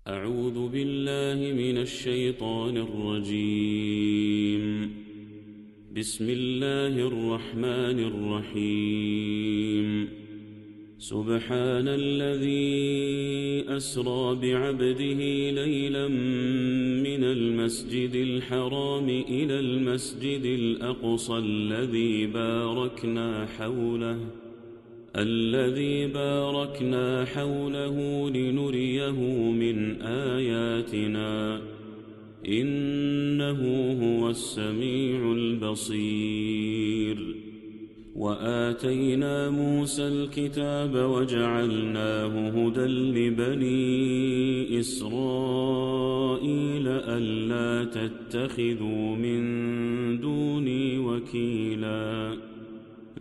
أعوذ بالله من الشيطان الرجيم. بسم الله الرحمن الرحيم. سبحان الذي أسرى بعبده ليلا من المسجد الحرام إلى المسجد الأقصى الذي باركنا حوله لنريه من آياتنا إنه هو السميع البصير. وآتينا موسى الكتاب وجعلناه هدى لبني إسرائيل ألا تتخذوا من دوني وكيلا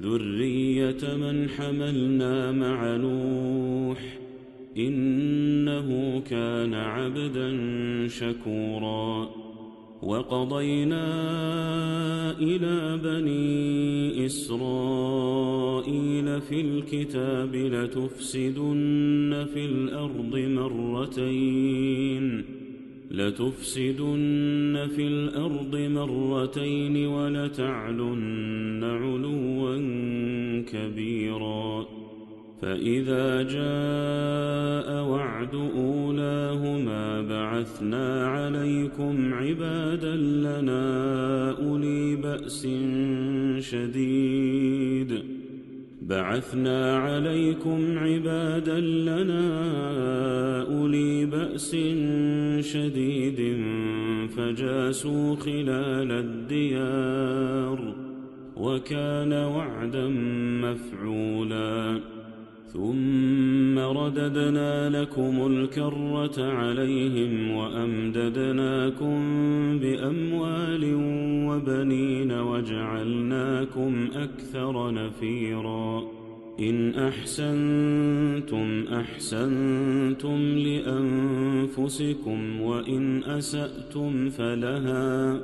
ذرية من حملنا مع نوح إنه كان عبدا شكورا. وقضينا إلى بني إسرائيل في الكتاب لتفسدن في الأرض مرتين ولتعلن علوا كبيرا. فإذا جاء وعد أولاهما بعثنا عليكم عبادا لنا أولي بأس شديد فجاسوا خلال الديار وكان وعدا مفعولا. ثم رددنا لكم الكرة عليهم وأمددناكم بأموال وبنين وجعلناكم أكثر نفيرا. إن أحسنتم أحسنتم لأنفسكم وإن أسأتم فلها.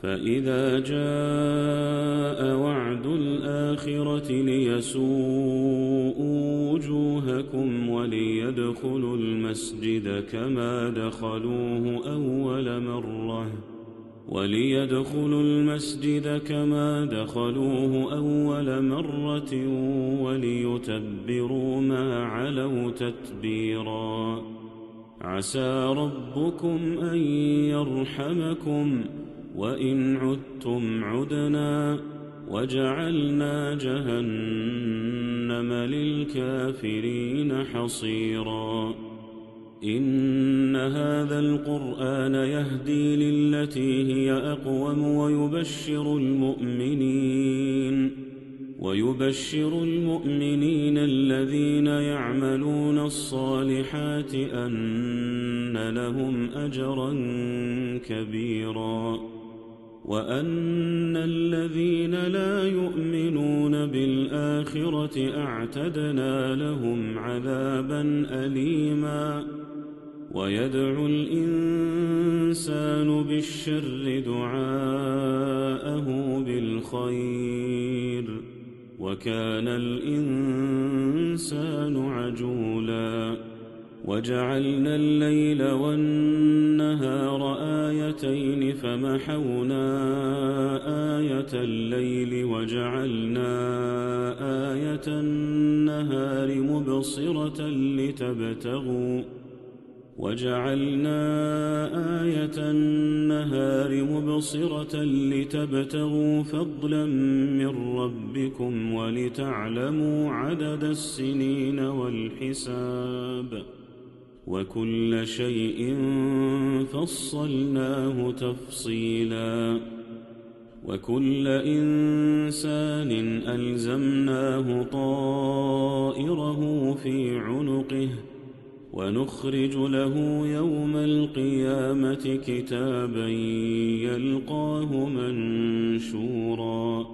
فإذا جاء وعد الآخرة ليسوءوا وجوهكم وليدخلوا المسجد كما دخلوه أول مرة وليتبروا ما علوا تتبيرا. عسى ربكم أن يرحمكم وإن عدتم عدنا وجعلنا جهنم للكافرين حصيرا. إن هذا القرآن يهدي للتي هي أقوم ويبشر المؤمنين الذين يعملون الصالحات أن لهم أجرا كبيرا. وأن الذين لا يؤمنون بالآخرة أعتدنا لهم عذابا أليما. ويدعو الإنسان بالشر دعاءه بالخير وكان الإنسان عجولا. وجعلنا الليل والنهار آيتين فمحونا آية الليل وجعلنا آية النهار مبصرة لتبتغوا فضلا من ربكم ولتعلموا عدد السنين والحساب وكل شيء فصلناه تفصيلا. وكل إنسان ألزمناه طائره في عنقه ونخرج له يوم القيامة كتابا يلقاه منشورا.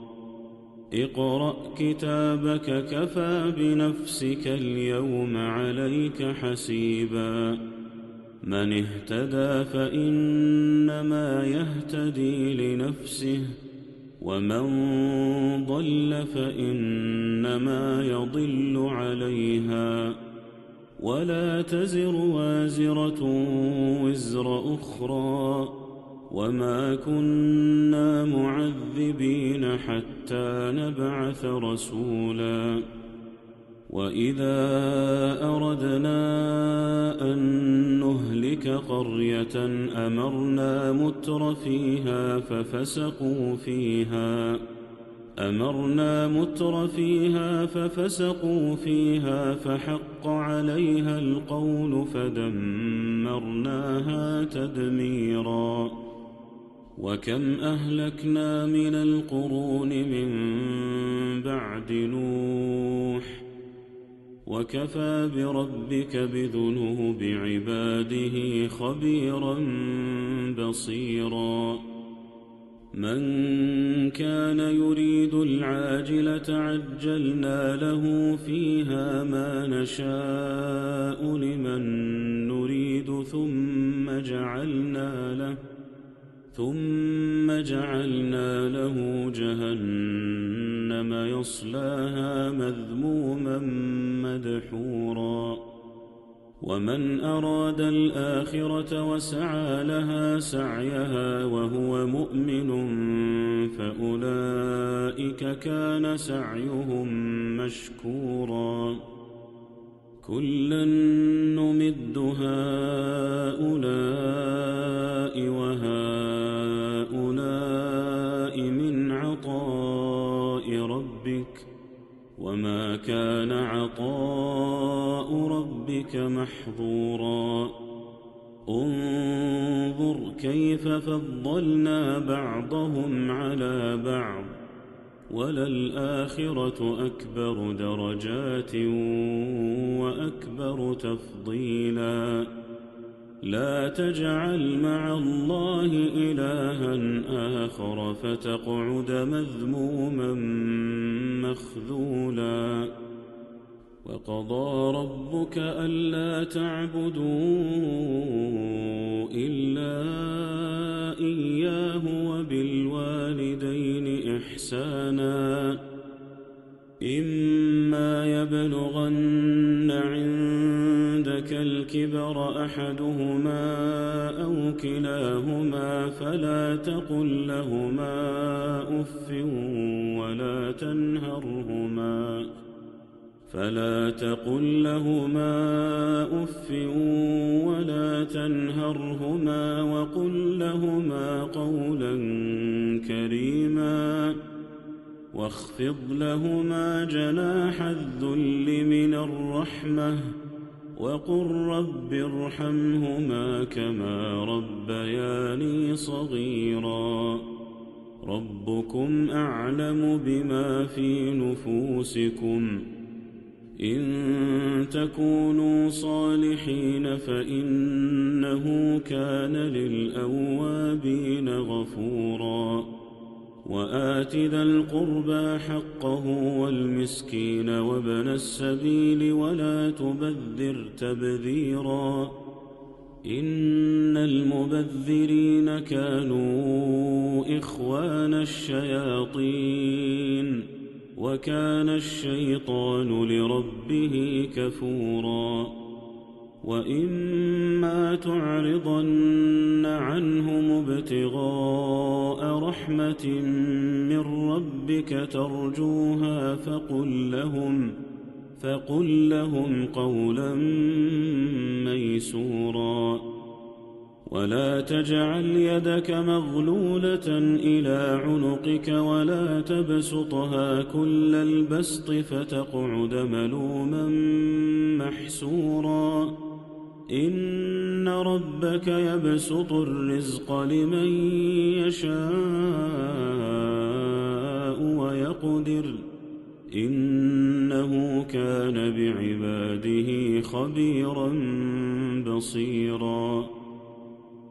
اقرأ كتابك كفى بنفسك اليوم عليك حسيبا. من اهتدى فإنما يهتدي لنفسه ومن ضل فإنما يضل عليها ولا تزر وازرة وزر أخرى، وما كنا معذبين حتى نبعث رسولا. وإذا أردنا أن نهلك قرية أمرنا متر فيها ففسقوا فيها فحق عليها القول فدمرناها تدميرا. وكم أهلكنا من القرون من بعد نوح، وكفى بربك بذنوب عباده خبيرا بصيرا. من كان يريد العاجلة عجلنا له فيها ما نشاء لمن نريد ثم جعلنا له جهنم يصلاها مذموما مدحورا. ومن أراد الآخرة وسعى لها سعيها وهو مؤمن فأولئك كان سعيهم مشكورا. كلا نمد هؤلاء وهؤلاء من عطاء ربك، وما كان عطاء ربك محظورا. انظر كيف فضلنا بعضهم على بعض، وللآخرة أكبر درجات وأكبر تفضيلا. لا تجعل مع الله إلها آخر فتقعد مذموما مخذولا. وقضى ربك ألا تعبدوا إلا إياه وبالوالدين إحسانا. إما يبلغن عندك الكبر أحدهما أو كلاهما فلا تقل لهما أف ولا تنهرهما وقل لهما قولا كريما. واخفض لهما جناح الذل من الرحمة وقل رب ارحمهما كما ربياني صغيرا. ربكم أعلم بما في نفوسكم، إن تكونوا صالحين فإنه كان للأوابين غفورا. وآت ذا القربى حقه والمسكين وابن السبيل ولا تبذر تبذيرا، إن المبذرين كانوا إخوان الشياطين وكان الشيطان لربه كفورا. وإما تعرضن عنهم ابتغاء رحمة من ربك ترجوها فقل لهم قولا ميسورا. ولا تجعل يدك مغلولة إلى عنقك ولا تبسطها كل البسط فتقعد ملوما محسورا. إن ربك يبسط الرزق لمن يشاء ويقدر، إنه كان بعباده خبيرا بصيرا.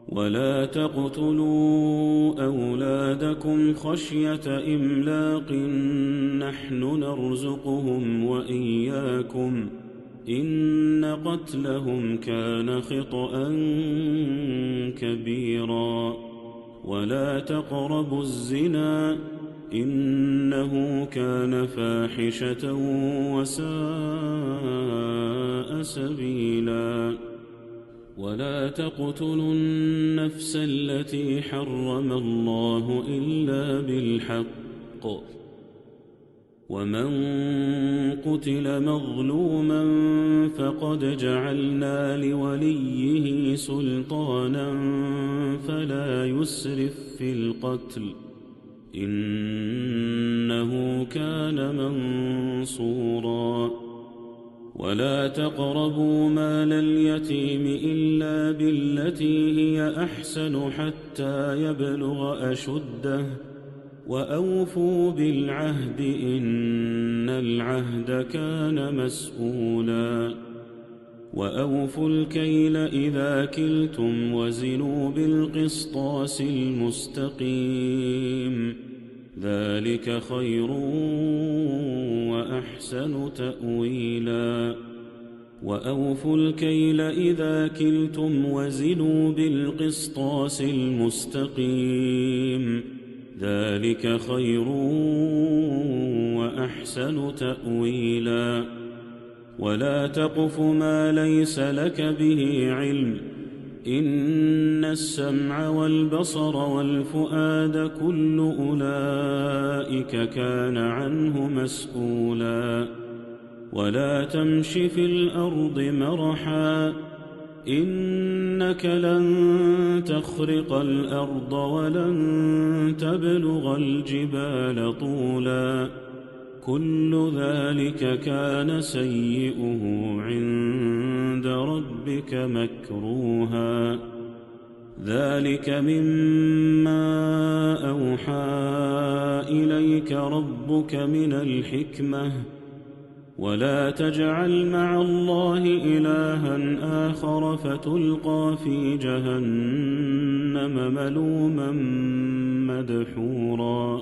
ولا تقتلوا أولادكم خشية إملاق نحن نرزقهم وإياكم، إن قتلهم كان خطأ كبيرا. ولا تقربوا الزنا إنه كان فاحشة وساء سبيلا. ولا تقتلوا النفس التي حرم الله إلا بالحق، ومن قتل مظلوما فقد جعلنا لوليه سلطانا فلا يسرف في القتل إنه كان منصورا. ولا تقربوا مال اليتيم إلا بالتي هي أحسن حتى يبلغ أشده، وأوفوا بالعهد إن العهد كان مسؤولا. وأوفوا الكيل إذا كلتم وزنوا بالقسطاس المستقيم، ذلك خير وأحسن تأويلا. وأوفوا الكيل إذا كلتم وزنوا بالقسطاس المستقيم، ذلك خير وأحسن تأويلا. ولا تقف ما ليس لك به علم، إن السمع والبصر والفؤاد كل أولئك كان عنه مسؤولا. ولا تمش في الأرض مرحا، إنك لن تخرق الأرض ولن تبلغ الجبال طولا، كل ذلك كان سيئه عند ربك مكروها. ذلك مما أوحى إليك ربك من الحكمة. ولا تجعل مع الله إلها آخر فتلقى في جهنم ملوما مدحورا.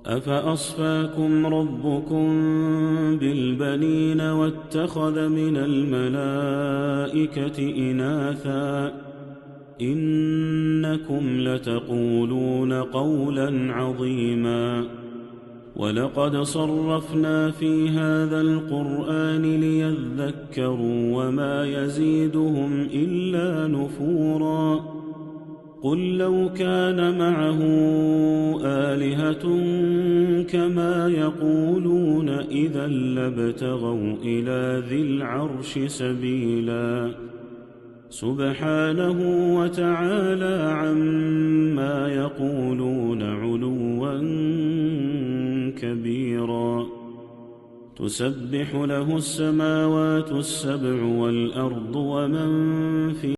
أفأصفاكم ربكم بالبنين واتخذ من الملائكة إناثا إنكم لتقولون قولا عظيما. ولقد صرفنا في هذا القرآن ليذكروا وما يزيدهم إلا نفورا. قل لو كان معه آلهة كما يقولون إذا لابتغوا إلى ذي العرش سبيلا. سبحانه وتعالى عما يقولون علوا كبيرا. تسبح له السماوات السبع والأرض ومن في